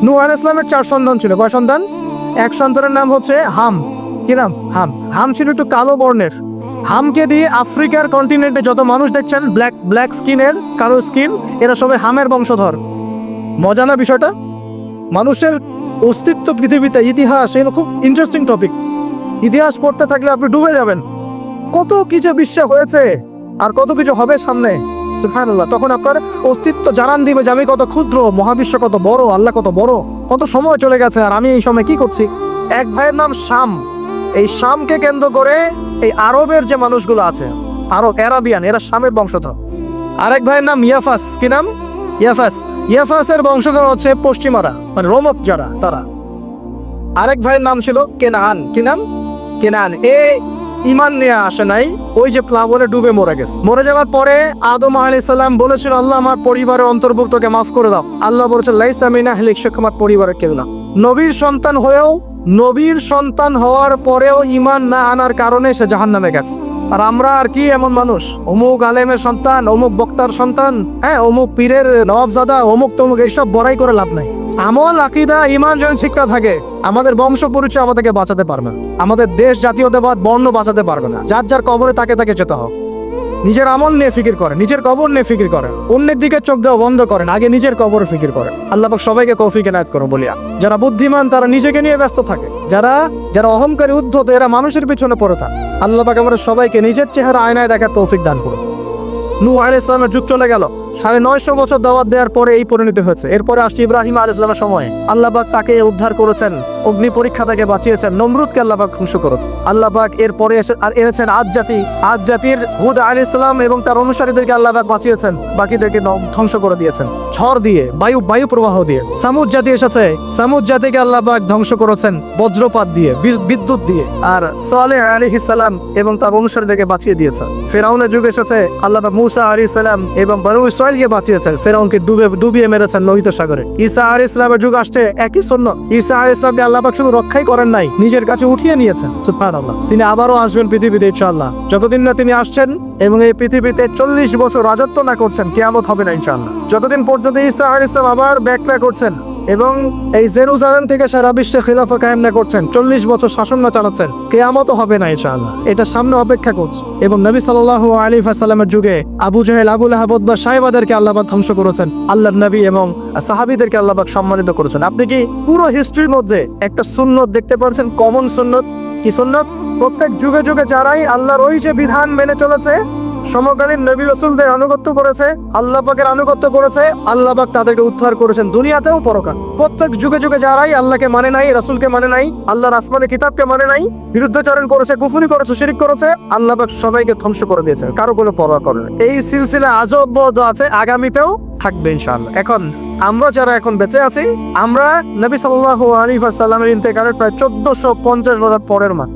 নূহ আলাইহিস সালামের 4 সন্তান ছিল। কয় সন্তান? এক সন্তানের নাম হচ্ছে হাম। কি নাম? হাম। হাম ছিল একটু কালো বর্ণের। হামকে দিয়ে আফ্রিকার কন্টিনেন্টে যত মানুষ দেখছেন ব্ল্যাক স্কিনের, কালো স্কিন, এরা সবাই হামের বংশধর। মজা না বিষয়টা? মানুষের অস্তিত্ব পৃথিবীতে, ইতিহাস, এগুলো খুব ইন্টারেস্টিং টপিক। ইতিহাস পড়তে থাকলে আপনি ডুবে যাবেন। কত কিছু বিশ্ব হয়েছে আর কত কিছু হবে সামনে, সুবহানাল্লাহ। তখন আপনার অস্তিত্ব জানান দিবে যে আমি কত ক্ষুদ্র, মহাবিশ্ব কত বড়, আল্লাহ কত বড়, কত সময় চলে গেছে আর আমি এই সময় কি করছি। এক ভাইয়ের নাম শাম। এই শামকে কেন্দ্র করে এই আরবের যে মানুষগুলো আছে, আরব, অ্যারাবিয়ান, এরা শামের বংশধর। আরেক ভাইয়ের নাম ইয়াফাস। কি নাম? ইয়াফাস। ইয়াফাসের বংশধর হচ্ছে পশ্চিমারা, মানে রোমক যারা, তারা। আরেক ভাইয়ের নাম ছিল কেনান। কি নাম? কেনান। ইমান নিয়ে আসে নাই, ওই যে প্লাবনে ডুবে মরে গেছে। মরে যাওয়ার পরে আদম আলাইহিস সালাম বলেছিল, আল্লাহ আমার পরিবারের অন্তর্ভুক্তকে মাফ করে দাও। আল্লাহ বলেছেন, লাইসা মিন আহলিক, সে আমার পরিবারের কেউ না। নবীর সন্তান হওয়ার পরেও ইমান না আনার কারণে সে জাহান্নামে গেছে। আর আমরা আর কি এমন মানুষ, অমুক আলেমের সন্তান, অমুক বক্তার সন্তান, হ্যাঁ, অমুক পীরের নবাবজাদা, অমুক তমুক, এইসব বড়াই করে লাভ নাই। আমল, আকীদা, ঈমান যদি শিক্ষা থাকে, আমাদের বংশ পরিচয় আমাদেরকে বাঁচাতে পারবে না, আমাদের দেশ, জাতীয়তাবাদ, বর্ণ বাঁচাতে পারবে না। যার যার কবরে তাকে যেতে হবে। নিজের আমল নিয়ে ফিকির করেন, নিজের কবর নিয়ে ফিকির করেন, অন্যের দিকে চোখ দেওয়া বন্ধ করেন, আগে নিজের কবরে ফিকির করেন। আল্লাহ পাক সবাইকে তৌফিক এনায়েত করুন বলিয়া। যারা বুদ্ধিমান তারা নিজেকে নিয়ে ব্যস্ত থাকে, যারা অহংকারী, উদ্ধত, এরা মানুষের পিছনে পড়ে থাকে। আল্লাহ পাক আমরা সবাইকে নিজের চেহারা আয়নায় দেখার তৌফিক দান করুন। নূহ আলাইহিস সালামের যুগ চলে গেল, 950 বছর দাওয়াত দেওয়ার পরে এই পরিণতি হয়েছে। এরপরে আসছে ইব্রাহিম আলাইহিস সালামের সময়। আল্লাহ পাক তাকে উদ্ধার করেছেন, অগ্নি পরীক্ষা থেকে বাঁচিয়েছেন, নমরুদকে আল্লাহ পাক ধ্বংস করেছেন। আল্লাহ পাক এরপরে এনেছেন আদ জাতির হুদ আলাইহিস সালাম এবং তার অনুসারীদেরকে আল্লাহ পাক বাঁচিয়েছেন, বাকিদেরকে ধ্বংস করে দিয়েছেন ঝড় দিয়ে, বায়ু প্রবাহ দিয়ে। সামুদ জাতি এসেছে, সামুদ জাতিকে আল্লাহ পাক ধ্বংস করেছেন বজ্রপাত দিয়ে, বিদ্যুৎ দিয়ে। আর সালেহ আলাইহিস সালাম এবং তার অনুসারীদেরকে বাঁচিয়ে দিয়েছেন। ফিরআউনের যুগ এসেছে, আল্লাহ পাক মুসা আলাইহিস সালাম এবং বনু ইসরাঈলকে বাঁচিয়েছেন, ফিরআউনকে ডুবিয়ে মেরেছেন লোহিত সাগরে। ঈসা আলাইহিস সালামের যুগ আসছে, একই সুন্নাত। ঈসা আলাইহিস সালামকে আল্লাহ পাক শুধু রক্ষাই করেন নাই, নিজের কাছে উঠিয়ে নিয়েছেন, সুবহানাল্লাহ। তিনি আবারও আসবেন পৃথিবীতে ইনশাআল্লাহ। যতদিন না তিনি আসছেন এবং এই পৃথিবীতে 40 বছর রাজত্ব না করছেন, কিয়ামত হবে না ইনশাআল্লাহ। যতদিন পর্যন্ত ঈসা আলাইহিস সালাম আবার ব্যাক না করছেন এবং এই জেরুজালেম থেকে সারা বিশ্বে খিলাফা কায়েম না করছেন, 40 বছর শাসন না চালাচ্ছেন, কিয়ামতও হবে না ইনশাআল্লাহ। এটা সামনে অপেক্ষা করছে। এবং নবী সাল্লাল্লাহু আলাইহি ওয়াসাল্লামের যুগে আবু জাহেল, আবু লাহাব, উতবা, সাইবাদেরকে আল্লাহ পাক ধ্বংস করেছেন। আল্লাহর নবী এবং সাহাবীদেরকে আল্লাহ পাক সম্মানিত করেছেন। আপনি কি পুরো হিস্ট্রির মধ্যে একটা সুন্নত দেখতে পাচ্ছেন? কমন সুন্নত। কি সুন্নত? প্রত্যেক যুগে যুগে যারাই আল্লাহর ওই যে বিধান মেনে চলেছে, সমকালীন নবী রাসূলদের আনুগত্য করেছে, আল্লাহ পাকের আনুগত্য করেছে, আল্লাহ পাক তাদেরকে উদ্ধার করেছেন দুনিয়াতেও পরকাল। প্রত্যেক যুগে যুগে যারাই আল্লাহকে মানে নাই, রাসূলকে মানে নাই, আল্লাহর আসমানি কিতাবকে মানে নাই, বিরুদ্ধাচরণ করেছে, কুফরি করেছে, শিরক করেছে, আল্লাহ পাক সবাইকে ধ্বংস করে দিয়েছেন, কারো কোনো পরোয়া করেন না। এই সিলসিলা আজও অব্যাহত আছে, আগামীতেও থাকবে ইনশাআল্লাহ। এখন আমরা যারা এখন বেঁচে আছি, আমরা নবী সাল্লাল্লাহু আলাইহি ওয়াসাল্লামের ইন্তেকালের প্রায় 1450 বছর পরের মান।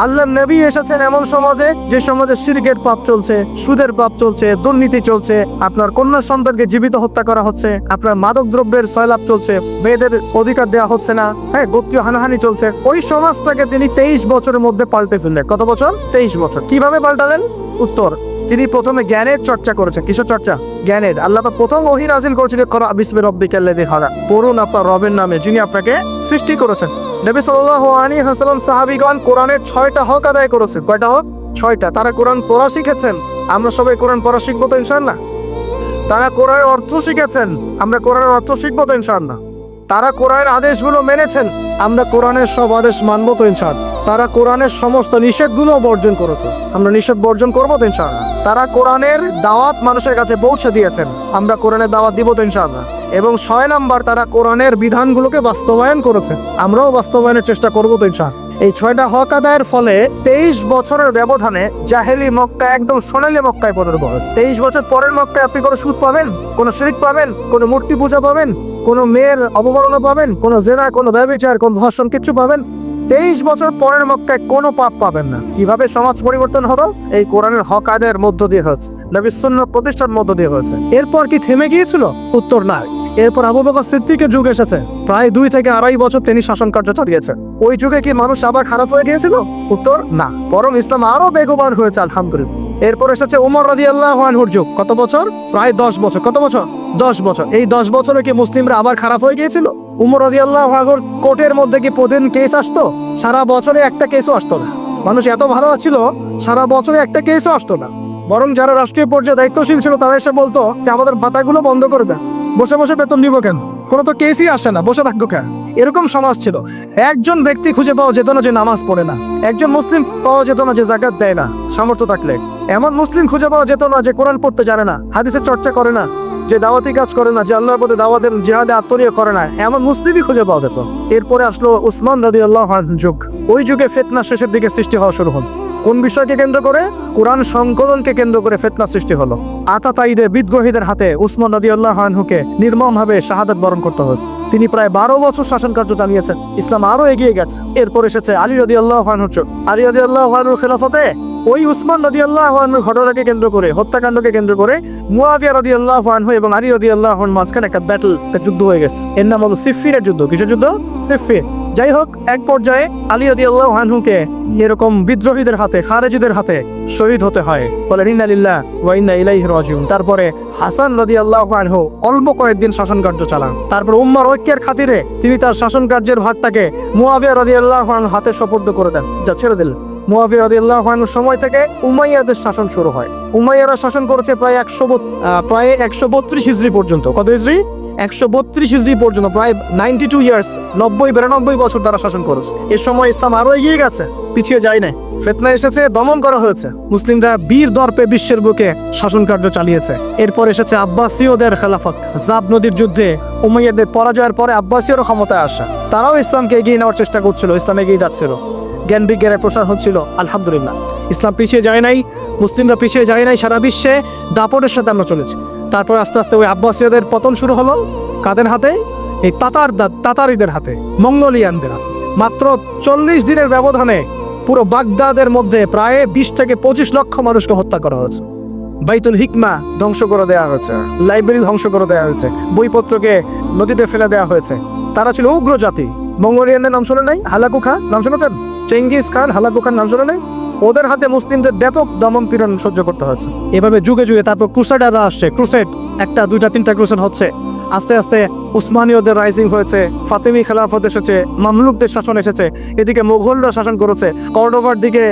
আল্লাহর নবী এসেছেন এমন সমাজে, যে সমাজে শিরকের পাপ চলছে, সুদের পাপ চলছে, দুর্নীতি চলছে, আপনার কন্যা সন্তানকে জীবিত হত্যা করা হচ্ছে, আপনার মাদক দ্রব্যের সয়লাভ চলছে, মেয়েদের অধিকার দেওয়া হচ্ছে না, হ্যাঁ, গোত্রীয় হানাহানি চলছে। ওই সমাজটাকে তিনি 23 বছরের মধ্যে পাল্টে ফেললেন। কত বছর? 23 বছর। কিভাবে পাল্টালেন? উত্তর, তিনি প্রথমে জ্ঞানের চর্চা করেছেন। কিসের চর্চা? জ্ঞানের। আল্লাহ পাক প্রথম ওহী নাযিল করেছিলেন, ইকরা বিসমি রাব্বিকাল্লাযী খালাক, পড়ুন আপনার রবের নামে যিনি আপনাকে সৃষ্টি করেছেন। নবী সাল্লাল্লাহু আলাইহি ওয়াসাল্লাম, সাহাবীগণ কোরআনের 6টা হক আদায় করেছেন। কয়টা হক? 6টা। তারা কোরআন পড়া শিখেছেন, আমরা সবাই কোরআন পড়া শিখবো তো ইনশাআল্লাহ। তারা কোরআনের অর্থ শিখেছেন, আমরা কোরআনের অর্থ শিখবো তো ইনশাআল্লাহ। তারা কোরআনের আদেশগুলো মেনেছেন, আমরা কোরআনের সব আদেশ মানবো তো ইনশাআল্লাহ। তারা কোরআনের সমস্ত নিষেধগুলো বর্জন করেছে, আমরা নিষেধ বর্জন করবো তো ইনশাআল্লাহ। তারা কোরআনের দাওয়াত মানুষের কাছে পৌঁছে দিয়েছেন, আমরা কোরআনের দাওয়াত দিব তো ইনশাআল্লাহ। এবং 6 নাম্বার, তারা কোরআনের বিধানগুলোকে বাস্তবায়ন করেছে, আমরাও বাস্তবায়নের চেষ্টা করবো তো ইনশাআল্লাহ। এই 6টা হক আদায়ের ফলে 23 বছরের ব্যবধানে জাহেলি মক্কা একদম সোনালী মক্কায় পরিণত হয়েছে। 23 বছর পরের মক্কায় আপনি কোনো সুদ পাবেন, কোনো শিরক পাবেন, কোনো মূর্তি পূজা পাবেন, কোনো মেয়ের অবমাননা পাবেন, কোনো জেনা, কোনো ব্যভিচার, কোনো ধর্ষণ, কিচ্ছু পাবেন। 23 বছর পরের মক্কায় কোনো পাপ পাবেন না। কিভাবে সমাজ পরিবর্তন হলো? এই কোরআনের হক আদায়ের মধ্য দিয়ে হয়েছে, নবীর সুন্নাত প্রতিষ্ঠার মধ্য দিয়ে হয়েছে। এরপর কি থেমে গিয়েছিল? উত্তর, না। এরপর আবু বকর সিদ্দিকের যুগ এসেছে, প্রায় 2 থেকে 2.5 বছর তিনি শাসন কার্য চালিয়েছেন। ওই যুগে কি মানুষ আবার খারাপ হয়ে গিয়েছিল? উত্তর, না, বরং ইসলাম আরো বেগবান হয়েছে আলহামদুলিল্লাহ। এরপর এসেছে ওমর রাদিয়াল্লাহু আনহুর যুগ। কত বছর? প্রায় 10 বছর। কত বছর? 10 বছর। এই 10 বছরে কি মুসলিমরা আবার খারাপ হয়ে গিয়েছিল? ওমর রাদিয়াল্লাহু আনহুর কোর্টের মধ্যে কি প্রতিদিন কেস আসতো? সারা বছরে একটা কেসও আসতো না। মানুষ এত ভালো ছিল, সারা বছরে একটা কেসও আসতো না। বরং যারা রাষ্ট্রীয় পর্যায়ে দায়িত্বশীল ছিল তারা এসে বলতো যে আমাদের ভাতাগুলো বন্ধ করে দেন, বসে বসে বেতন নিব কেন, কোনো তো কেসই আসে না, বসে থাকবো কেন। এরকম সমাজ ছিল। একজন ব্যক্তি খুঁজে পাওয়া যেত না যে নামাজ পড়ে না, একজন মুসলিম পাওয়া যেত না যে যাকাত দেয় না সামর্থ্য থাকলে, এমন মুসলিম খুঁজে পাওয়া যেত না যে কোরআন পড়তে জানে না, হাদিসের চর্চা করে না, যে দাওয়াতি কাজ করে না, যে আল্লাহর পথে দাওয়াতের জিহাদে আত্মনিয়োগ করে না, এমন মুসলিমই খুঁজে পাওয়া যেত। এরপরে আসলো উসমান রাদিয়াল্লাহু আনহুর যুগ। ওই যুগে ফিতনা শেষের দিকে সৃষ্টি হওয়া শুরু হল। কোন বিষয়কে কেন্দ্র করে? কোরআন সংকলনকে কেন্দ্র করে ফিতনা সৃষ্টি হলো। আতাতায়ীদের, বিদ্রোহীদের হাতে উসমান রাদিয়াল্লাহু আনহুকে নির্মমভাবে শাহাদাত বরণ করতে হয়েছে। তিনি প্রায় 12 বছর শাসন কার্য চালিয়েছেন। ইসলাম আরো এগিয়ে গেছে। এরপর এসেছে আলী রাদিয়াল্লাহু আনহুর যুগ। আলী রাদিয়াল্লাহু আনহুর খেলাফতে ওই উসমান রাদিয়াল্লাহু আনহুর ঘটনাকে কেন্দ্র করে, হত্যাকাণ্ডকে কেন্দ্র করে মুয়াবিয়া রাদিয়াল্লাহু আনহু এবং আলী রাদিয়াল্লাহু আনহুর মাঝখানে একটা ব্যাটল, একটা যুদ্ধ হয়ে গেছে। এর নাম হলো সিফফিনের যুদ্ধ। কিসের যুদ্ধ? সিফফিন। যাই হোক, এক পর্যায়ে আলী রাদিয়াল্লাহু আনহুকে এরকম বিদ্রোহীদের হাতে, খারেজিদের হাতে শহীদ হতে হয়। বলেন ইন্না লিল্লাহি ওয়া ইন্না ইলাইহি রাজিউন। তারপরে হাসান রাদিয়াল্লাহু আনহু অল্প কয়েকদিন শাসন কার্য চালান। তারপর উম্মার ঐক্যের খাতিরে তিনি তার শাসন কার্যের ভারটাকে মুয়াবিয়া রাদিয়াল্লাহু আনহুর হাতে সুপুর্দ করে দেন, যা ছেড়ে দিলেন। মুয়াবিয়া রাদিয়াল্লাহু আনহুর সময় থেকে উমাইয়াদের শাসন শুরু হয়। উমাইয়ারা শাসন করেছে প্রায় 132 হিজরি পর্যন্ত। কত হিজরি? 132 হিজরি পর্যন্ত, প্রায় 92 ইয়ার্স, 92 বছর তারা শাসন করেছে। এ সময় ইসলাম আরো এগিয়ে গেছে, পিছিয়ে যায় না। ফিতনা এসেছে, দমন করা হয়েছে। মুসলিমরা বীর দর্পে বিশ্বের বুকে শাসন কার্য চালিয়েছে। এরপর এসেছে আব্বাসীয়দের খেলাফত। জাব নদীর যুদ্ধে উমাইয়াদের পরাজয়ের পরে আব্বাসীয়রা ক্ষমতায় আসা। তারাও ইসলামকে এগিয়ে নেওয়ার চেষ্টা করছিল, ইসলাম এগিয়ে যাচ্ছিল, জ্ঞান বিজ্ঞানের প্রসার হচ্ছিল। আলহামদুলিল্লাহ, ইসলাম পিছিয়ে যায় নাই, মুসলিমরা পিছিয়ে যায় নাই। সারা বিশ্বে দাপটের সাথে আমরা চলেছি। তারপর আস্তে আস্তে ওই আব্বাসীয়দের পতন শুরু হলো। কাদের হাতে? এই তাতারিদের হাতে, মঙ্গোলিয়ানদের হাতে। মাত্র 40 দিনের ব্যবধানে পুরো বাগদাদের মধ্যে প্রায় 20 থেকে 25 লক্ষ মানুষকে হত্যা করা হয়েছে। বাইতুল হিকমা ধ্বংস করে দেওয়া হয়েছে, লাইব্রেরি ধ্বংস করে দেওয়া হয়েছে, বইপত্রকে নদীতে ফেলে দেওয়া হয়েছে। তারা ছিল উগ্র জাতি। মঙ্গোলিয়ানদের নাম শুনে নাই? হালাকু খান নাম শুনেছেন? চেঙ্গিস খান, হালাকু খান নাম শুনে নাই? ওদের হাতে মুসলিমদের ব্যাপক দমন পীড়ন সহ্য করতে হয়েছে। এভাবে যুগে যুগে তারপর ক্রুসেডাররা আসছে। ক্রুসেড, 1টা 2টা 3টা ক্রুসেড হচ্ছে। আস্তে আস্তে উসমানীয়দের রাইজিং হয়েছে, ফাতেমি খেলাফত এসেছে, মামলুকদের শাসন এসেছে। এদিকে মুঘলরা শাসন করেছে, কর্ডোভার দিকে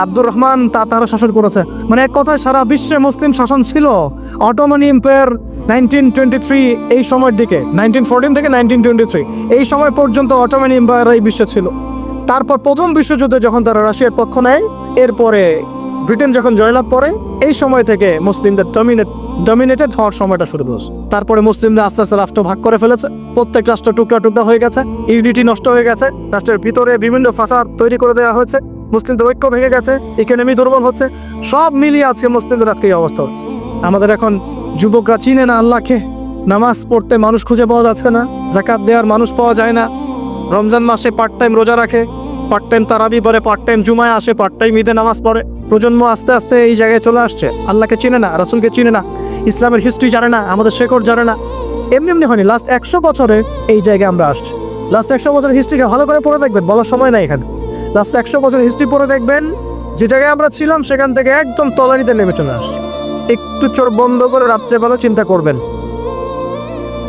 আব্দুর রহমান তারা শাসন করেছে। মানে এক কথায় সারা বিশ্বে মুসলিম শাসন ছিল। অটোমান এম্পায়ার 1923 এই সময়ের দিকে, 1914 থেকে 1923 এই সময় পর্যন্ত অটোমান এম্পায়ার এই বিশ্বে ছিল। তারপর প্রথম বিশ্বযুদ্ধে যখন তারা রাশিয়ার পক্ষ নেয়, এরপরে ব্রিটেন যখন জয়লাভ করে, এই সময় থেকে মুসলিমদের ডমিনেটেড হওয়ার সময়টা শুরু হয়েছে। তারপরে মুসলিমরা আস্তে আস্তে রাষ্ট্র ভাগ করে ফেলেছে। প্রত্যেক রাষ্ট্র টুকরা টুকরা হয়ে গেছে, ইউনিটি নষ্ট হয়ে গেছে, রাষ্ট্রের ভিতরে বিভিন্ন ফাসাদ তৈরি করে দেওয়া হয়েছে, মুসলিমদের ঐক্য ভেঙে গেছে, ইকোনমি দুর্বল হচ্ছে। সব মিলিয়ে আজকে মুসলিমদের আজকে এই অবস্থা হচ্ছে। আমাদের এখন যুবকরা চিনে না আল্লাহকে, নামাজ পড়তে মানুষ খুঁজে পাওয়া যাচ্ছে না, যাকাত দেওয়ার মানুষ পাওয়া যায় না। রমজান মাসে পার্ট টাইম রোজা রাখে, পার্ট টাইম তারাবি পড়ে, পার্ট টাইম জুমায় আসে, পার্ট টাইম ঈদে নামাজ পড়ে। প্রজন্ম আস্তে আস্তে এই জায়গায় চলে আসছে। আল্লাহকে চিনে না, রাসূলকে চিনে না, ইসলামের হিস্ট্রি জানে না, আমাদের শেকড় জানে না। এমনি এমনি হয়নি, লাস্ট 100 বছরে এই জায়গায় আমরা আসছি। লাস্ট 100 বছরের হিস্ট্রিকে ভালো করে পড়ে দেখবেন, বলার সময় নাই এখানে। লাস্ট 100 বছরের হিস্ট্রি পড়ে দেখবেন, যে জায়গায় আমরা ছিলাম সেখান থেকে একদম তলানিতে নেমে চলে আসছি। একটু চোখ বন্ধ করে রাত্রেবেলা চিন্তা করবেন।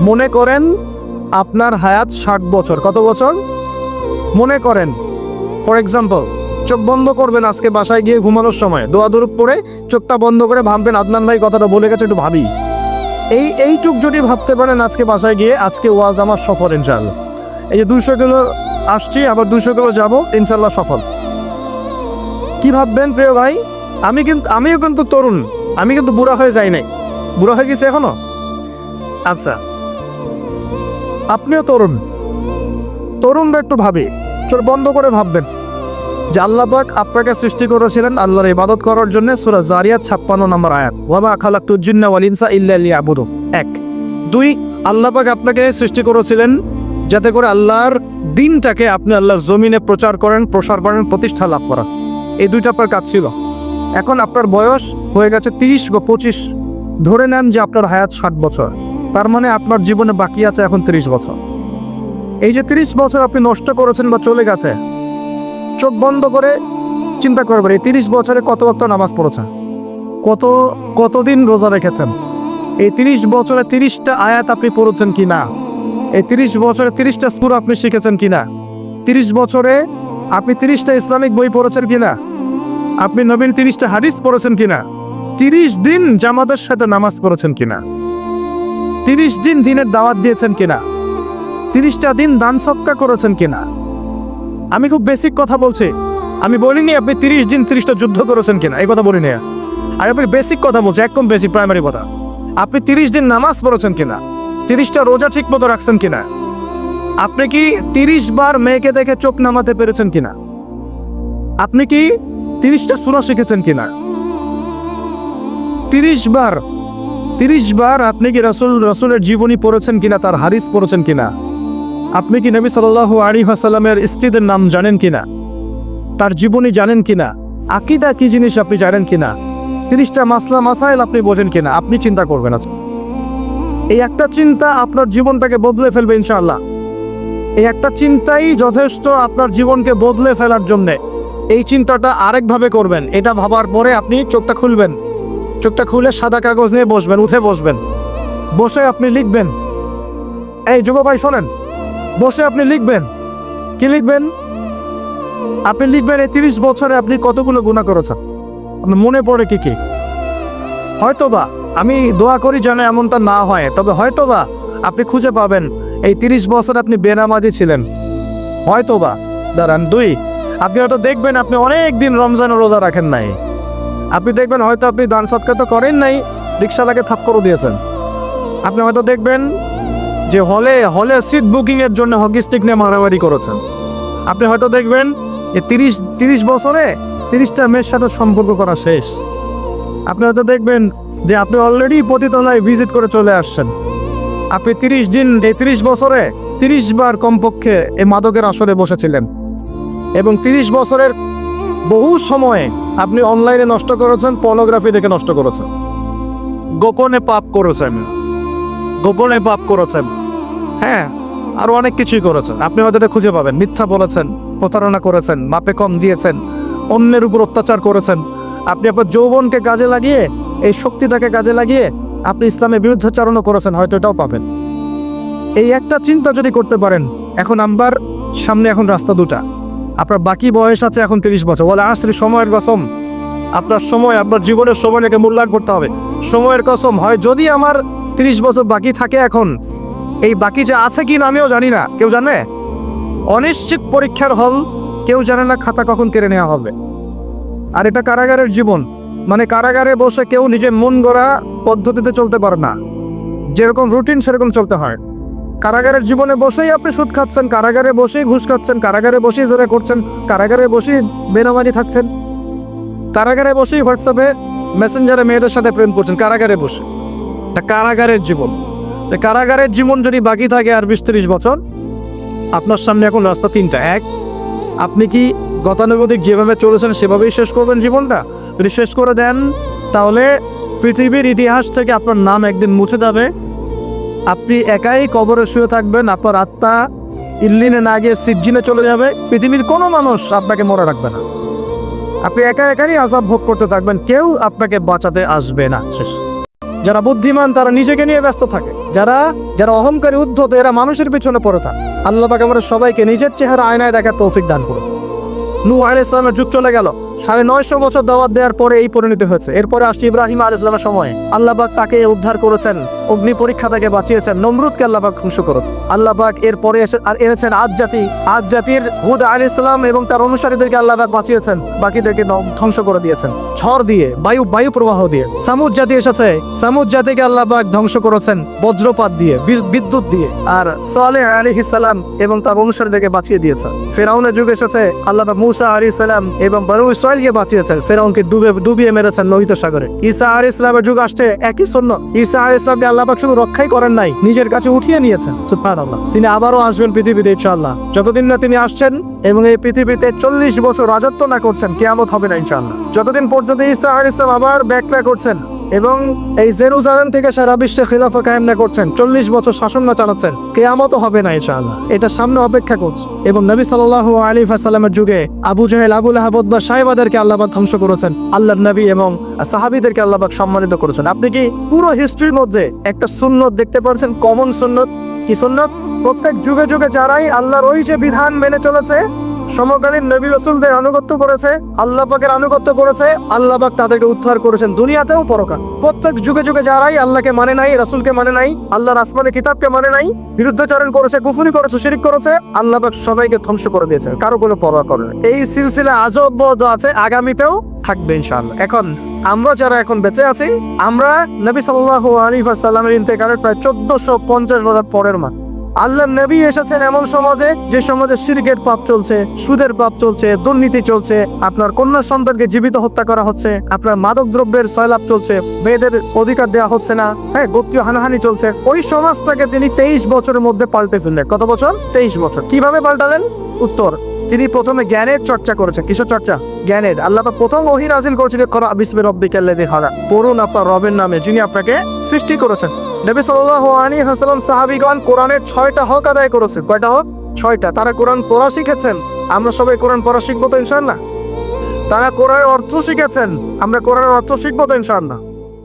মনে করেন আপনার হায়াত 60 বছর। কত বছর? মনে করেন, ফর এক্সাম্পল, চোখ বন্ধ করবেন আজকে বাসায় গিয়ে ঘুমানোর সময়, দোয়া দুরূদ পড়ে চোখটা বন্ধ করে ভাববেন আদনান ভাই কথাটা বলে গেছে, একটু ভাবি। এইটুক যদি ভাবতে পারেন আজকে বাসায় গিয়ে, আজকে ওয়াজ আমার সফল ইনশাআল্লাহ। এই যে 200 কিলো আসছি, আবার 200 কিলো যাবো, ইনশাআল্লাহ সফল। কি ভাববেন প্রিয় ভাই? আমিও কিন্তু তরুণ, আমি কিন্তু বুড়া হয়ে যাই নাই। বুড়া হয়ে গেছে এখনো? আচ্ছা, আপনিও তরুণরা একটু ভাবি, চোখ বন্ধ করে ভাববেন যে আল্লাহ পাক আপনাকে সৃষ্টি করেছিলেন আল্লাহর ইবাদত করার জন্য। সূরা জারিয়াত 56 নম্বর আয়াত, ওয়া মা খালাকতুল জিন্না ওয়াল ইনসা ইল্লা লিয়াবুদুন। 1 2 আল্লাহ পাক আপনাকে সৃষ্টি করেছিলেন যাতে করে আল্লাহর দিনটাকে আপনি আল্লাহর জমিনে প্রচার করেন, প্রসার করেন, প্রতিষ্ঠা লাভ করেন। এই দুইটা আপনার কাজ ছিল। এখন আপনার বয়স হয়ে গেছে 30 বা 25, ধরে নেন যে আপনার হায়াত 60 বছর। তার মানে আপনার জীবনে বাকি আছে এখন 30 বছর। এই যে 30 বছর আপনি নষ্ট করেছেন বা চলে গেছে, চোখ বন্ধ করে চিন্তা করবেন এই 30 বছরে কত ওয়াক্ত নামাজ পড়েছেন, কতদিন রোজা রেখেছেন? এই 30 বছরে 30টা আয়াত আপনি পড়েছেন কিনা? এই 30 বছরে 30টা সূরা আপনি শিখেছেন কিনা? 30 বছরে আপনি 30টা ইসলামিক বই পড়েছেন কিনা? আপনি নবীর 30টা হাদিস পড়েছেন কিনা? 30 দিন জামাতের সাথে নামাজ পড়েছেন কিনা? 30 দিন দিনের দাওয়াত দিয়েছেন কিনা? 30টা দিন দান সদকা করেছেন কিনা? আমি খুব বেসিক কথা বলছি। আমি বলিনি আপনি 30 দিন 30টা যুদ্ধ করেছেন কিনা, এই কথা বলিনি। আমি আপনাকে বেসিক কথা বলছি, একদম বেসিক প্রাইমারি কথা। আপনি 30 দিন নামাজ পড়েছেন কিনা? 30টা রোজা ঠিক মতো রাখছেন কিনা? আপনি কি 30 বার মেয়েকে দেখে চোখ নামাতে পেরেছেন কিনা? আপনি কি 30টা সূরা শিখেছেন কিনা? 30 বার আপনি কি রাসূলের জীবনী পড়েছেন কিনা, তার হাদিস পড়েছেন কিনা? আপনি কি নবী সাল্লাল্লাহু আলাইহি ওয়াসাল্লামের স্ত্রীদের নাম জানেন কিনা, তার জীবনী জানেন কিনা, আকীদা কি জিনিস আপনি জানেন কিনা, 30টা মাসলা মাসাইল আপনি বোঝেন কিনা? আপনি চিন্তা করবেন। এই একটা চিন্তা আপনার জীবনটাকে বদলে ফেলবে ইনশাআল্লাহ। এই একটা চিন্তাই যথেষ্ট আপনার জীবনকে বদলে ফেলার জন্য। এই চিন্তাটা আরেকভাবে করবেন। এটা ভাবার পরে আপনি চোখটা খুলবেন, চোখটা খুলে সাদা কাগজ নিয়ে বসবেন, উঠে বসবেন, বসে আপনি লিখবেন। এই যুব ভাই শোনেন, বসে আপনি লিখবেন। কি লিখবেন? আপনি লিখবেন এই 30 বছরে আপনি কতগুলো গুনাহ করেছেন, আপনার মনে পড়ে কি কি। হয়তোবা, আমি দোয়া করি যেন এমনটা না হয়, তবে হয়তোবা আপনি খুঁজে পাবেন এই 30 বছর আপনি বেনামাজি ছিলেন। হয়তোবা দাঁড়ান 2, আপনি হয়তো দেখবেন আপনি অনেক দিন রমজানের রোজা রাখেন নাই। আপনি দেখবেন হয়তো আপনি দান সদকা তো করেন নাই, রিকশাওয়ালাকে থাপ্পড়ও দিয়েছেন। আপনি হয়তো দেখবেন যে হলে সিট বুকিংয়ের জন্য হকি স্টিক নিয়ে মারামারি করেছেন। আপনি হয়তো দেখবেন যে 30 বছরে 30টা মেয়ের সাথে সম্পর্ক করা শেষ। আপনি হয়তো দেখবেন যে আপনি অলরেডি পতিতালয়ে ভিজিট করে চলে আসছেন। আপনি 30 দিন, এই 30 বছরে 30 বার কমপক্ষে এই মাদকের আসরে বসেছিলেন, এবং 30 বছরের বহু সময়ে আপনি অনলাইনে নষ্ট করেছেন, পর্নোগ্রাফি দেখে নষ্ট করেছেন, গোপনে পাপ করেছেন, হ্যাঁ, আরো অনেক কিছুই করেছেন। আপনি হয়তো এটা খুঁজে পাবেন। মিথ্যা বলেছেন, প্রতারণা করেছেন, মাপে কম দিয়েছেন, অন্যের উপর অত্যাচার করেছেন। আপনি আপনার যৌবনকে কাজে লাগিয়ে, এই শক্তিটাকে কাজে লাগিয়ে আপনি ইসলামের বিরুদ্ধাচারণও করেছেন, হয়তো এটাও পাবেন। এই একটা চিন্তা যদি করতে পারেন, এখন আমার সামনে এখন রাস্তা দুটা। আপনার বাকি বয়স আছে এখন 30 বছর, বলে আসলে সময়ের কসম, আপনার সময়, আপনার জীবনের সময়টাকে মূল্যায়ন করতে হবে। সময়ের কসম, হয় যদি আমার 30 বছর বাকি থাকে, এখন এই বাকি যে আছে কি না আমিও জানি না, কেউ জানে? অনিশ্চিত পরীক্ষার হল, কেউ জানে না খাতা কখন কেড়ে নেওয়া হবে। আর এটা কারাগারের জীবন, মানে কারাগারে বসে কেউ নিজের মন গড়া পদ্ধতিতে চলতে পারে না, যেরকম রুটিন সেরকম চলতে হয়। কারাগারের জীবনে বসেই আপনি সুদ খাচ্ছেন, কারাগারে বসেই ঘুষ খাচ্ছেন, কারাগারে বসেই জোরে করছেন, কারাগারে বসেই বেনামাজি থাকছেন, কারাগারে বসেই হোয়াটসঅ্যাপে মেসেঞ্জারে মেয়েদের সাথে প্রেম করছেন, কারাগারে বসে। কারাগারের জীবন, কারাগারের জীবন যদি বাকি থাকে আর 20-30 বছর, আপনার সামনে এখন রাস্তা 3টা। 1, আপনি কি গতানুগতিক যেভাবে চলেছেন সেভাবেই শেষ করবেন জীবনটা? যদি শেষ করে দেন, তাহলে পৃথিবীর ইতিহাস থেকে আপনার নাম একদিন মুছে যাবে। আপনি একাই কবরে শুয়ে থাকবেন, আপনার আত্মা ইল্লিনে না গিয়ে সিজ্জিনে চলে যাবে। পৃথিবীর কোনো মানুষ আপনাকে মনে রাখবে না, আপনি একাই আযাব ভোগ করতে থাকবেন, কেউ আপনাকে বাঁচাতে আসবে না। শেষ। যারা বুদ্ধিমান তারা নিজেকে নিয়ে ব্যস্ত থাকে, যারা অহংকারী উদ্ধত এরা মানুষের পিছনে পড়ে থাকে। আল্লাহ পাক আমাদের সবাইকে নিজের চেহারা আয়নায় দেখার তৌফিক দান করুন। নূহ আলাইহিস সালামের যুগ চলে গেল, 950 বছর দাওয়াত দেওয়ার পরে এই পরিণতি হয়েছে। এরপরে আসছে ইব্রাহিম আলাইহিস সালামের সময়, আল্লাহ পাক তাকে উদ্ধার করেছেন, অগ্নি পরীক্ষা থেকে বাঁচিয়েছেন, নমরুদকে আল্লাহ পাক ধ্বংস করেছেন। আল্লাহ পাক এরপরে এনেছেন আদ জাতির হুদ আলাইহিস সালাম এবং তার অনুসারীদেরকে আল্লাহ পাক বাঁচিয়েছেন, বাকিদেরকে ধ্বংস করে দিয়েছেন ঝড় দিয়ে, বায়ু প্রবাহ দিয়ে। সামুদ জাতি এসেছে, সামুদ জাতিকে আল্লাহ পাক ধ্বংস করেছেন বজ্রপাত দিয়ে, বিদ্যুৎ দিয়ে। আর সালেহ আলাইহিস সালাম এবং তার অনুসারীদেরকে বাঁচিয়ে দিয়েছেন। ফেরাউনের যুগ এসেছে, আল্লাহ পাক মুসা আলাইহিস সালাম এবং বনু ইসরাঈলকে বাঁচিয়েছেন, ফেরাউনকে ডুবিয়ে মেরেছেন লোহিত সাগরে। ঈসা আলাইহিস সালামের যুগ আসছে, একই সুন্নাত। ঈসা আলাইহিস সালামকে আল্লাহ পাক শুধু রক্ষাই করেন নাই, নিজের কাছে উঠিয়ে নিয়েছেন। সুবহানাল্লাহ। তিনি আবারও আসবেন পৃথিবীতে ইনশাআল্লাহ। যতদিন না তিনি আসছেন এবং এই পৃথিবীতে 40 বছর রাজত্ব না করছেন, কিয়ামত হবে না ইনশাআল্লাহ। যতদিন পর্যন্ত ঈসা আলাইহিস সালাম আবার ব্যাক না করছেন, এবং এই জেরুজালেম থেকে সারা বিশ্বে খিলাফা কায়েম না করছেন, 40 বছর শাসন না চালাচ্ছেন। কিয়ামতও হবে না ইনশাআল্লাহ, এটা সামনে অপেক্ষা করছে। এবং নবী সাল্লাল্লাহু আলাইহি ওয়াসাল্লামের যুগে আবু জাহেল, আবু লাহাব, উতবা, সাইবাদেরকে আল্লাহ পাক ধ্বংস করেছেন। আল্লাহর নবী এবং সাহাবীদেরকে আল্লাহ পাক সম্মানিত করেছেন। আপনি কি পুরো হিস্ট্রির মধ্যে একটা সুন্নত দেখতে পাচ্ছেন? কমন সুন্নত কি সুন্নত? প্রত্যেক যুগে যুগে যারাই আল্লাহর ওই যে বিধান মেনে চলেছে, সমকালীন নবী রাসূলদের আনুগত্য করেছে, আল্লাহ পাকের আনুগত্য করেছে, আল্লাহ পাক তাদেরকে উদ্ধার করেছেন দুনিয়াতেও পরকাল। প্রত্যেক যুগে যুগে যারাই আল্লাহকে মানে নাই, রাসূলকে মানে নাই, আল্লাহর আসমানি কিতাবকে মানে নাই, বিরুদ্ধাচরণ করেছে, কুফরি করেছে, শিরক করেছে, আল্লাহ পাক সবাইকে ধ্বংস করে দিয়েছে, কারো কোনো পরোয়া করে না। এই সিলসিলা আজও অব্যাহত আছে, আগামীতেও থাকবে ইনশাআল্লাহ। এখন আমরা যারা এখন বেঁচে আছি, আমরা নবী সাল্লাল্লাহু আলাইহি ওয়াসাল্লামের ইন্তেকালের প্রায় 1450 বছর পরের মান। আল্লাহর নবী এসেছেন এমন সমাজে, যে সমাজে শিরকের পাপ চলছে, সুদের পাপ চলছে, দুর্নীতি চলছে, আপনার কন্যা সন্তানকে জীবিত হত্যা করা হচ্ছে, আপনার মাদক দ্রব্যের সয়লাভ চলছে, মেয়েদের অধিকার দেওয়া হচ্ছে না, হ্যাঁ, গোত্রীয় হানাহানি চলছে। ওই সমাজটাকে তিনি 23 বছরের মধ্যে পাল্টে ফেললেন। কত বছর? 23 বছর। কিভাবে পাল্টালেন? উত্তর, তিনি প্রথমে জ্ঞানের চর্চা করেছেন। কিসের চর্চা? জ্ঞানের। আল্লাহ পাক প্রথম ওহী নাযিল করেছিলেন, করা বিসমি রাব্বিকাল্লাযী খালাক, পড়ুন আপনার রবের নামে যিনি আপনাকে সৃষ্টি করেছেন। নবী সাল্লাল্লাহু আলাইহি ওয়াসাল্লাম সাহাবীগণ কোরআনের 6টা হক আদায় করেছে। কয়টা হক? 6টা। তারা কোরআন পড়া শিখেছেন। আমরা সবাই কোরআন পড়া শিখবো তো ইনশাআল্লাহ। তারা কোরআনের অর্থ শিখেছেন। আমরা কোরআনের অর্থ শিখবো তো ইনশাআল্লাহ।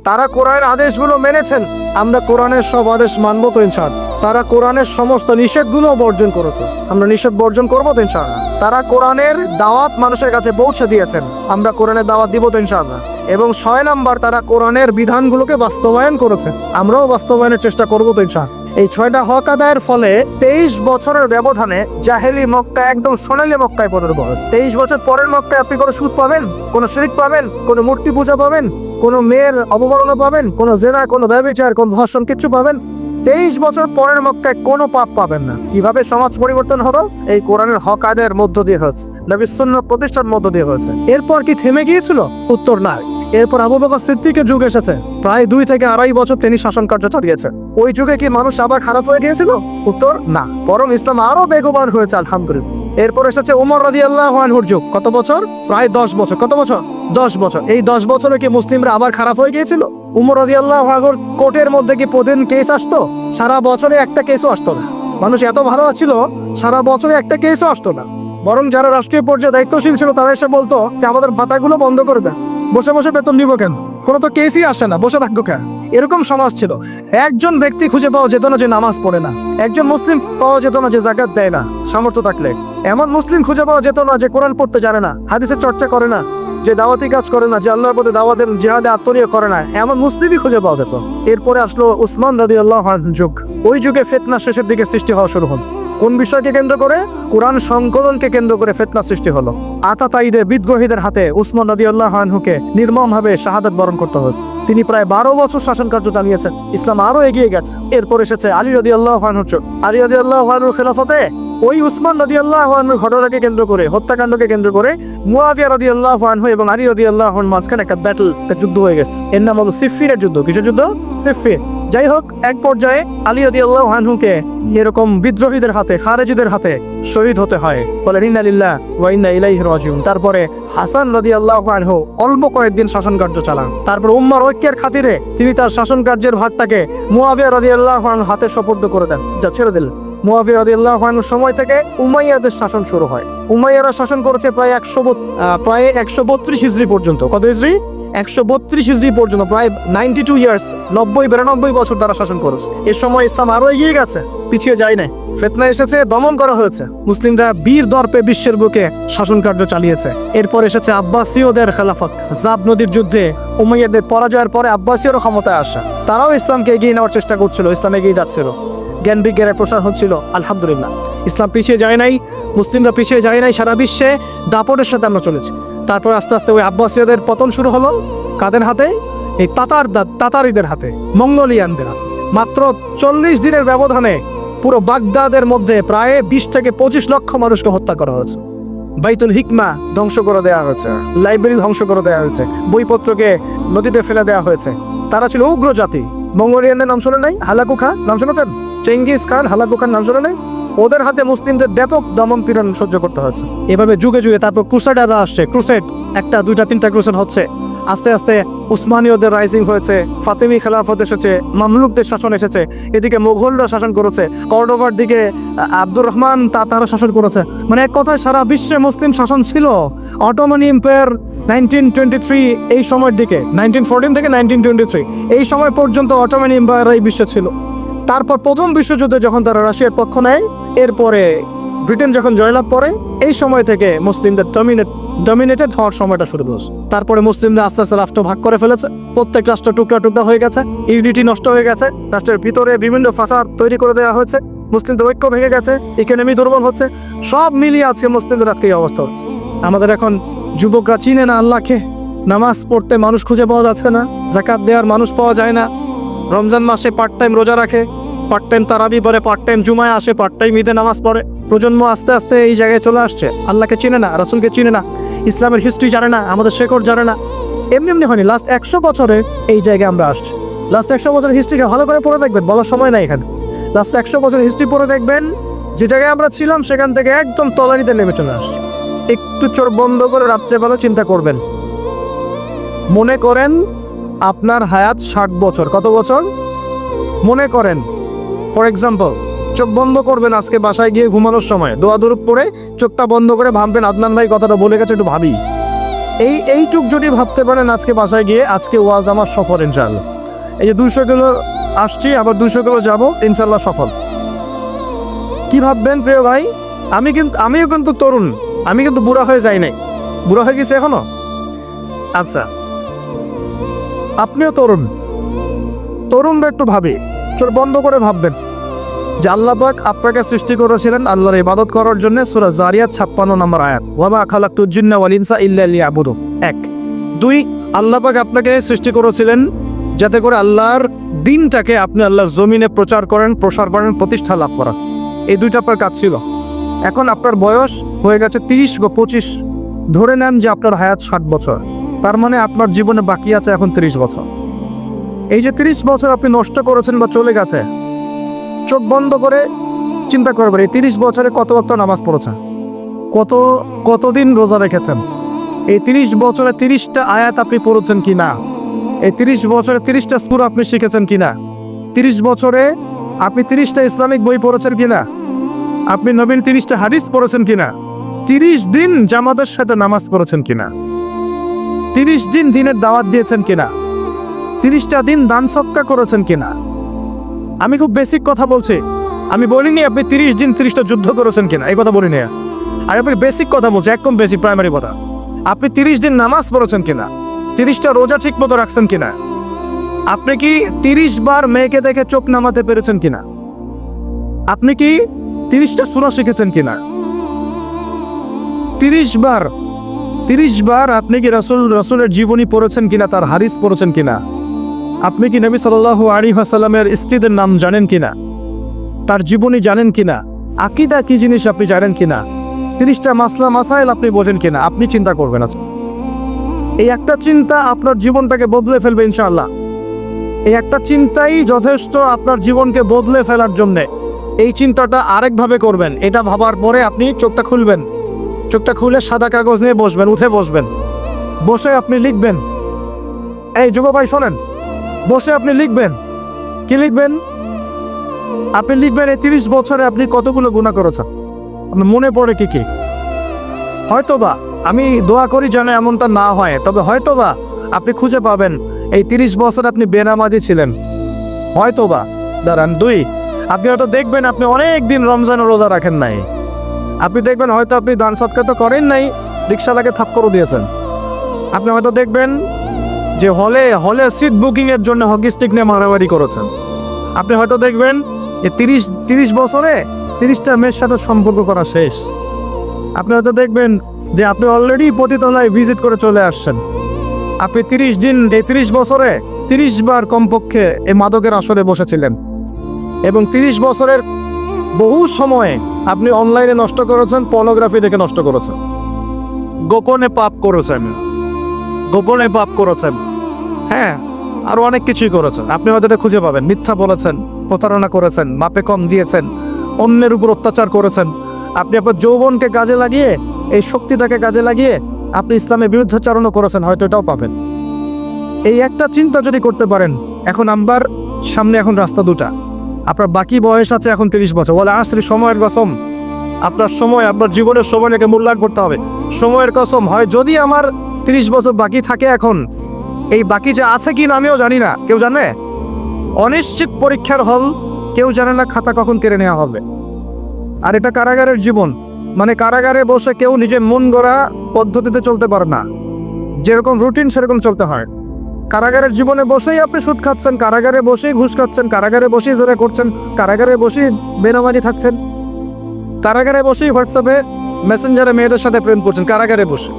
তারা কোরআনের আদেশগুলো মেনেছেন। আমরা কোরআনের সব আদেশ মানবো তো ইনশাআল্লাহ। তারা কোরআনের সমস্ত নিষেধগুলো বর্জন করেছে। আমরা নিষেধ বর্জন করবো তো ইনশাআল্লাহ। তারা কোরআনের দাওয়াত মানুষের কাছে পৌঁছে দিয়েছেন। আমরা কোরআনের দাওয়াত দিব তো ইনশাআল্লাহ। এবং 6 নাম্বার, তারা কোরআনের বিধানগুলোকে বাস্তবায়ন করেছে। আমরাও বাস্তবায়নের চেষ্টা করবো তো ইনশাআল্লাহ। এই 6টা হক আদায়ের ফলে 23 বছরের ব্যবধানে জাহেলি মক্কা একদম সোনালী মক্কায় পরিণত হয়েছে। 23 বছর পরের মক্কায় আপনি কোনো সুদ পাবেন, কোনো শিরক পাবেন, কোনো মূর্তি পূজা পাবেন, কোনো মেয়ের অবমাননা পাবেন, কোনো জেনা, কোনো ব্যভিচার, কোনো ধর্ষণ, কিচ্ছু পাবেন? 23 বছর পরের মক্কায় কোনো পাপ পাবেন না। কিভাবে সমাজ পরিবর্তন হলো? এই কোরআনের হক আদায়ের মধ্য দিয়ে হয়েছে, নবীর সুন্নাত প্রতিষ্ঠার মধ্য দিয়ে হয়েছে। এরপর কি থেমে গিয়েছিল? উত্তর, না। এরপর আবু বকর সিদ্দিকের যুগ এসেছে। প্রায় 2 থেকে 2.5 বছর তিনি শাসন কার্য চালিয়েছেন। ওই যুগে কি মানুষ আবার খারাপ হয়ে গিয়েছিল? উত্তর, না, বরং ইসলাম আরো বেগবান হয়েছে আলহামদুলিল্লাহ। এরপর এসেছে ওমর রাদিয়াল্লাহু আনহুর যুগ। কত বছর? প্রায় 10 বছর। কত বছর? 10 বছর। এই 10 বছরে কি মুসলিমরা আবার খারাপ হয়ে গিয়েছিল? ওমর রাদিয়াল্লাহু আনহুর কোর্টের মধ্যে কি প্রতিদিন কেস আসতো? সারা বছরে একটা কেসও আসতো না। মানুষ এত ভালো ছিল, সারা বছরে একটা কেসও আসতো না। বরং যারা রাষ্ট্রীয় পর্যায়ে দায়িত্বশীল ছিল, তারা এসে বলতো যে আমাদের ভাতাগুলো বন্ধ করে দেন, বসে বসে বেতন নিব কেন, কোনো তো কেসই আসে না, বসে থাকবো কেন। এরকম সমাজ ছিল। একজন ব্যক্তি খুঁজে পাওয়া যেত না যে নামাজ পড়ে না। একজন মুসলিম পাওয়া যেত না যে যাকাত দেয় না সামর্থ্য থাকলে। এমন মুসলিম খুঁজে পাওয়া যেত না যে কোরআন পড়তে জানে না, হাদিসের চর্চা করে না, যে দাওয়াতি কাজ করে না, যে আল্লাহর পথে দাওয়াতের জিহাদে আত্মনিয়োগ করে না, এমন মুসলিমই খুঁজে পাওয়া যেত। এরপরে আসলো উসমান রাদিয়াল্লাহু আনহুর যুগ। ওই যুগে ফিতনা শেষের দিকে সৃষ্টি হওয়া শুরু হল। কোন বিষয়কে কেন্দ্র করে? কোরআন সংকলনকে কেন্দ্র করে ফিতনা সৃষ্টি হলো। আতাতায়ীদের, বিদ্রোহীদের হাতে উসমান রাদিয়াল্লাহু আনহুকে নির্মমভাবে শাহাদাত বরণ করতে হয়েছে। তিনি প্রায় 12 বছর শাসন কার্য চালিয়েছেন। ইসলাম আরো এগিয়ে গেছে। এরপর এসেছে আলী রাদিয়াল্লাহু আনহুর যুগ। আলী রাদিয়াল্লাহু আনহুর খেলাফতে ওই উসমান রাদিয়াল্লাহু আনহুর ঘটনাকে কেন্দ্র করে, হত্যাকাণ্ডকে কেন্দ্র করে মুয়াবিয়া রাদিয়াল্লাহু আনহু এবং আলী রাদিয়াল্লাহু আনহুর মাঝখানে একটা ব্যাটল, একটা যুদ্ধ হয়ে গেছে। এর নাম হলো সিফফিনের যুদ্ধ। কিসের যুদ্ধ? সিফফিন। যাই হোক, এক পর্যায়ে আলী রাদিয়াল্লাহু আনহুকে এরকম বিদ্রোহীদের হাতে, খারেজিদের হাতে শহীদ হতে হয়। বলে ইন্না লিল্লাহি ওয়া ইন্না ইলাইহি রাজিউন। তারপরে হাসান রাদিয়াল্লাহু আনহু অল্প কয়েকদিন শাসন কার্য চালান। তারপর উম্মার ঐক্যের খাতিরে তিনি তার শাসন কার্যের ভাগটাকে মুয়াবিয়া রাদিয়াল্লাহু আনহুর হাতে সুপুর্দ করে দেন, যা ছেড়ে দিলেন। মুয়াবিয়া রাদিয়াল্লাহু আনহুর সময় থেকে উমাইয়াদের শাসন শুরু হয়। উমাইয়ারা শাসন করেছে প্রায় 132 হিজরি পর্যন্ত। কত হিজরি? 132 হিজরি পর্যন্ত, প্রায় 92 ইয়ার্স, 92 বছর তারা শাসন করেছে। এ সময় ইসলাম আরো এগিয়ে গেছে, পিছিয়ে যায় নাই। ফিতনা এসেছে, দমন করা হয়েছে। মুসলিমরা বীর দর্পে বিশ্বের বুকে শাসন কার্য চালিয়েছে। এরপর এসেছে আব্বাসীয়দের খেলাফত। জাব নদীর যুদ্ধে উমাইয়াদের পরাজয়ের পরে আব্বাসীয়রা ক্ষমতায় আসা। তারাও ইসলামকে এগিয়ে নেওয়ার চেষ্টা করছিল, ইসলাম এগিয়ে যাচ্ছিল, জ্ঞান বিজ্ঞানের প্রসার হচ্ছিল। আলহামদুলিল্লাহ, ইসলাম পিছিয়ে যায় নাই, মুসলিমরা পিছিয়ে যায় নাই। সারা বিশ্বে দাপটের সাথে আমরা চলেছি। তারপর আস্তে আস্তে ওই আব্বাসীয়দের পতন শুরু হলো। কাদের হাতে? এই তাতারিদের হাতে, মঙ্গোলিয়ানদের হাতে। মাত্র 40 দিনের ব্যবধানে পুরো বাগদাদের মধ্যে প্রায় 20 থেকে 25 লক্ষ মানুষকে হত্যা করা হয়েছে। বাইতুল হিকমা ধ্বংস করে দেওয়া হয়েছে, লাইব্রেরি ধ্বংস করে দেওয়া হয়েছে, বইপত্রকে নদীতে ফেলে দেওয়া হয়েছে। তারা ছিল উগ্র জাতি। মঙ্গোলিয়ানদের নাম শুনে নাই? হালাকু খান নাম শুনেছেন? চেঙ্গিস খান, হালাকু খান নাম শুনে নাই? ওদের হাতে মুসলিমদের ব্যাপক দমন পীড়ন সহ্য করতে হয়েছে। এভাবে যুগে যুগে তারপর ক্রুসেডাররা আসছে। ক্রুসেড, 1, 2, 3টা ক্রুসেড হচ্ছে। আস্তে আস্তে উসমানীয়দের রাইজিং হয়েছে, ফাতেমি খেলাফত এসেছে, মামলুকদের শাসন এসেছে, এদিকে মুঘলরা শাসন করেছে, কর্ডোভার দিকে আব্দুর রহমান তারা শাসন করেছে। মানে এক কথায় সারা বিশ্বে মুসলিম শাসন ছিল। অটোমান এম্পায়ার 1923 এই সময়ের দিকে, 1914 থেকে 1923 এই সময় পর্যন্ত অটোমান এম্পায়ার এই বিশ্বে ছিল। তারপর প্রথম বিশ্বযুদ্ধে যখন তারা রাশিয়ার পক্ষ নেয়, এরপরে ব্রিটেন যখন জয়লাভ করে, এই সময় থেকে মুসলিমদের ডমিনেটেড হওয়ার সময়টা শুরু হয়েছে। তারপরে মুসলিমরা আস্তে আস্তে রাষ্ট্র ভাগ করে ফেলেছে, প্রত্যেক রাষ্ট্র টুকরা টুকরা হয়ে গেছে, ইউনিটি নষ্ট হয়ে গেছে, রাষ্ট্রের ভিতরে বিভিন্ন ফাসাদ তৈরি করে দেওয়া হয়েছে, মুসলিমদের ঐক্য ভেঙে গেছে, ইকোনমি দুর্বল হচ্ছে, সব মিলিয়ে আজকে মুসলিমদের আজকে এই অবস্থা হচ্ছে। আমাদের এখন যুবকরা চিনে না আল্লাহকে, নামাজ পড়তে মানুষ খুঁজে পাওয়া যাচ্ছে না, যাকাত দেওয়ার মানুষ পাওয়া যায় না, রমজান মাসে পার্ট টাইম রোজা রাখে, পার্ট টাইম তারাবি বলে, পার্ট টাইম জুমায় আসে, পার্ট টাইম ঈদে নামাজ পড়ে। প্রজন্ম আস্তে আস্তে এই জায়গায় চলে আসছে, আল্লাহকে চিনে না, রাসূলকে চিনে না, ইসলামের হিস্ট্রি জানে না, আমাদের শেকড় জানে না। এমনি এমনি হয়নি, লাস্ট 100 বছরে এই জায়গায় আমরা আসছি। লাস্ট 100 বছরের হিস্ট্রিকে ভালো করে পড়ে দেখবেন, বলার সময় নাই এখানে। লাস্ট 100 বছরের হিস্ট্রি পড়ে দেখবেন, যে জায়গায় আমরা ছিলাম সেখান থেকে একদম তলানিতে নেমে চলে আসছি। একটু চোখ বন্ধ করে রাত্রেবেলা চিন্তা করবেন, মনে করেন আপনার হায়াত 60 বছর। কত বছর মনে করেন? ফর এক্সাম্পল, চোখ বন্ধ করবেন আজকে বাসায় গিয়ে ঘুমানোর সময়, দোয়া দুরূদ পড়ে চোখটা বন্ধ করে ভাববেন আদনান ভাই কথাটা বলে গেছে, একটু ভাবি। এইটুক যদি ভাবতে পারেন আজকে বাসায় গিয়ে, আজকে ওয়াজ আমার সফল ইনশাআল্লাহ। এই যে 200 কিলো আসছি, আবার 200 কিলো যাবো, ইনশাআল্লাহ সফল। কি ভাববেন প্রিয় ভাই? আমিও কিন্তু তরুণ, আমি কিন্তু বুড়া হয়ে যাই নাই। বুড়া হয়ে গেছি এখনো? আচ্ছা, আপনিও তরুণরা একটু ভাবি, চোখ বন্ধ করে ভাববেন যে আল্লাহ পাক আপনাকে সৃষ্টি করেছিলেন আল্লাহর ইবাদত করার জন্য। সূরা জারিয়াত 56 নম্বর আয়াত, ওয়া মা খালাকতুল জিন্না ওয়াল ইনসা ইল্লা লিয়াবুদুন। 1 2 আল্লাহ পাক আপনাকে সৃষ্টি করেছিলেন যাতে করে আল্লাহর দিনটাকে আপনি আল্লাহর জমিনে প্রচার করেন, প্রসার করেন, প্রতিষ্ঠা লাভ করেন। এই দুইটা আপনার কাজ ছিল। এখন আপনার বয়স হয়ে গেছে 30 বা 25, ধরে নেন যে আপনার হায়াত 60 বছর, তার মানে আপনার জীবনে বাকি আছে এখন 30 বছর। এই যে 30 বছর আপনি নষ্ট করেছেন বা চলে গেছে, চোখ বন্ধ করে চিন্তা করবেন এই 30 বছরে কত ওয়াক্ত নামাজ পড়েছেন, কতদিন রোজা রেখেছেন, এই 30 বছরে 30টা আয়াত আপনি পড়েছেন কি না, এই 30 বছরে 30টা সূরা আপনি শিখেছেন কি না, 30 বছরে আপনি 30টা ইসলামিক বই পড়েছেন কি না, আপনি নবীর 30টা হাদিস পড়েছেন কি না, 30 দিন জামাতের সাথে নামাজ পড়েছেন কি না, 30 দিন দিনের দাওয়াত দিয়েছেন কিনা, 30টা দিন দান সদকা করেছেন কিনা। আমি খুব বেসিক কথা বলছি, আমি বলিনি আপনি 30 দিন 30টা যুদ্ধ করেছেন কিনা, এই কথা বলিনি। আমি আপনি বেসিক কথা বলছি, একদম বেসিক প্রাইমারি কথা। আপনি 30 দিন নামাজ পড়েছেন কিনা, 30টা রোজা ঠিক মতো রাখছেন কিনা, আপনি কি 30 বার মেয়েকে দেখে চোখ নামাতে পেরেছেন কিনা, আপনি কি 30টা সূরা শিখেছেন কিনা, 30 বার আপনি কি রাসূলের জীবনী পড়েছেন কিনা, তার হাদিস পড়েছেন কিনা, আপনি কি নবী সাল্লাল্লাহু আলাইহি ওয়াসাল্লামের স্ত্রীদের নাম জানেন কিনা, তার জীবনী জানেন কিনা, আকীদা কি জিনিস আপনি জানেন কিনা, 30টা মাসলা মাসাইল আপনি বোঝেন কিনা। আপনি চিন্তা করবেন, এই একটা চিন্তা আপনার জীবনটাকে বদলে ফেলবে ইনশাআল্লাহ। এই একটা চিন্তাই যথেষ্ট আপনার জীবনকে বদলে ফেলার জন্যে। এই চিন্তাটা আরেকভাবে করবেন, এটা ভাবার পরে আপনি চোখটা খুলবেন, চোখটা খুলে সাদা কাগজ নিয়ে বসবেন, উঠে বসবেন, বসে আপনি লিখবেন। এই যুব ভাই শোনেন, বসে আপনি লিখবেন। কি লিখবেন? আপনি লিখবেন এই 30 বছরে আপনি কতগুলো গুনাহ করেছেন, আপনার মনে পড়ে কি কি। হয়তোবা, আমি দোয়া করি যেন এমনটা না হয়, তবে হয়তোবা আপনি খুঁজে পাবেন এই 30 বছর আপনি বেনামাজি ছিলেন, হয়তোবা। দাঁড়ান, 2 আপনি হয়তো দেখবেন আপনি অনেক দিন রমজান রোজা রাখেন নাই, আপনি দেখবেন হয়তো আপনি দান সদকা তো করেন নাই, রিক্সাওয়ালাকে থাপ্পড়ও দিয়েছেন। আপনি হয়তো দেখবেন যে হলে সিট বুকিংয়ের জন্য হকি স্টিক নিয়ে মারামারি করেছেন। আপনি হয়তো দেখবেন যে 30 বছরে 30টা মেয়ের সাথে সম্পর্ক করা শেষ। আপনি হয়তো দেখবেন যে আপনি অলরেডি পতিতালয়ে ভিজিট করে চলে আসছেন। আপনি 30 দিন, এই 30 বছরে 30 বার কমপক্ষে এই মাদকের আসরে বসেছিলেন, এবং 30 বছরের বহু সময়ে আপনি অনলাইনে নষ্ট করেছেন, পর্নোগ্রাফি দেখে নষ্ট করেছেন, গোপনে পাপ করেছেন, হ্যাঁ, আরো অনেক কিছুই করেছেন। আপনি হয়তো এটা খুঁজে পাবেন। মিথ্যা বলেছেন, প্রতারণা করেছেন, মাপে কম দিয়েছেন, অন্যের উপর অত্যাচার করেছেন। আপনি আপনার যৌবনকে কাজে লাগিয়ে, এই শক্তিটাকে কাজে লাগিয়ে আপনি ইসলামের বিরুদ্ধাচরণও করেছেন, হয়তো এটাও পাবেন। এই একটা চিন্তা যদি করতে পারেন, এখন আমার সামনে এখন রাস্তা দুটা, আপনার বাকি বয়স আছে এখন 30 বছর, বলে আসলে সময়ের কসম, আপনার সময়, আপনার জীবনের সময়টাকে মূল্যায়ন করতে হবে। সময়ের কসম, হয় যদি আমার 30 বছর বাকি থাকে এখন, এই বাকি যে আছে কি না আমিও জানি না, কেউ জানে? অনিশ্চিত পরীক্ষার হল, কেউ জানে না খাতা কখন কেড়ে নেওয়া হবে। আর এটা কারাগারের জীবন, মানে কারাগারে বসে কেউ নিজের মন গড়া পদ্ধতিতে চলতে পারে না, যেরকম রুটিন সেরকম চলতে হয়। কারাগারের জীবনে বসেই আপনি সুদ খাচ্ছেন, কারাগারে বসেই ঘুষ খাচ্ছেন, কারাগারে বসেই জোরে করছেন, কারাগারে বসেই বেনামাজি থাকছেন, কারাগারে বসেই হোয়াটসঅ্যাপে মেসেঞ্জারে মেয়েদের সাথে প্রেম করছেন, কারাগারে বসে।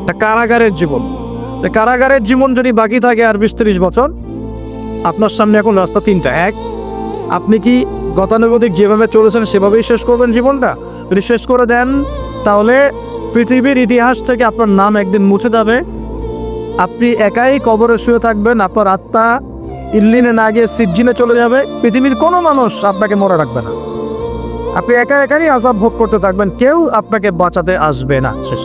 এটা কারাগারের জীবন। কারাগারের জীবন যদি বাকি থাকে আর 20-30 বছর, আপনার সামনে এখন রাস্তা তিনটা। এক, আপনি কি গতানুগতিক যেভাবে চলেছেন সেভাবেই শেষ করবেন জীবনটা? যদি শেষ করে দেন তাহলে পৃথিবীর ইতিহাস থেকে আপনার নাম একদিন মুছে যাবে, আপনি একাই কবরে শুয়ে থাকবেন, আপনার আত্মা ইল্লিনে না গিয়ে সিজ্জিনে চলে যাবে, পৃথিবীর কোনো মানুষ আপনাকে মনে রাখবে না, আপনি একা একাই আযাব ভোগ করতে থাকবেন, কেউ আপনাকে বাঁচাতে আসবে না। শেষ।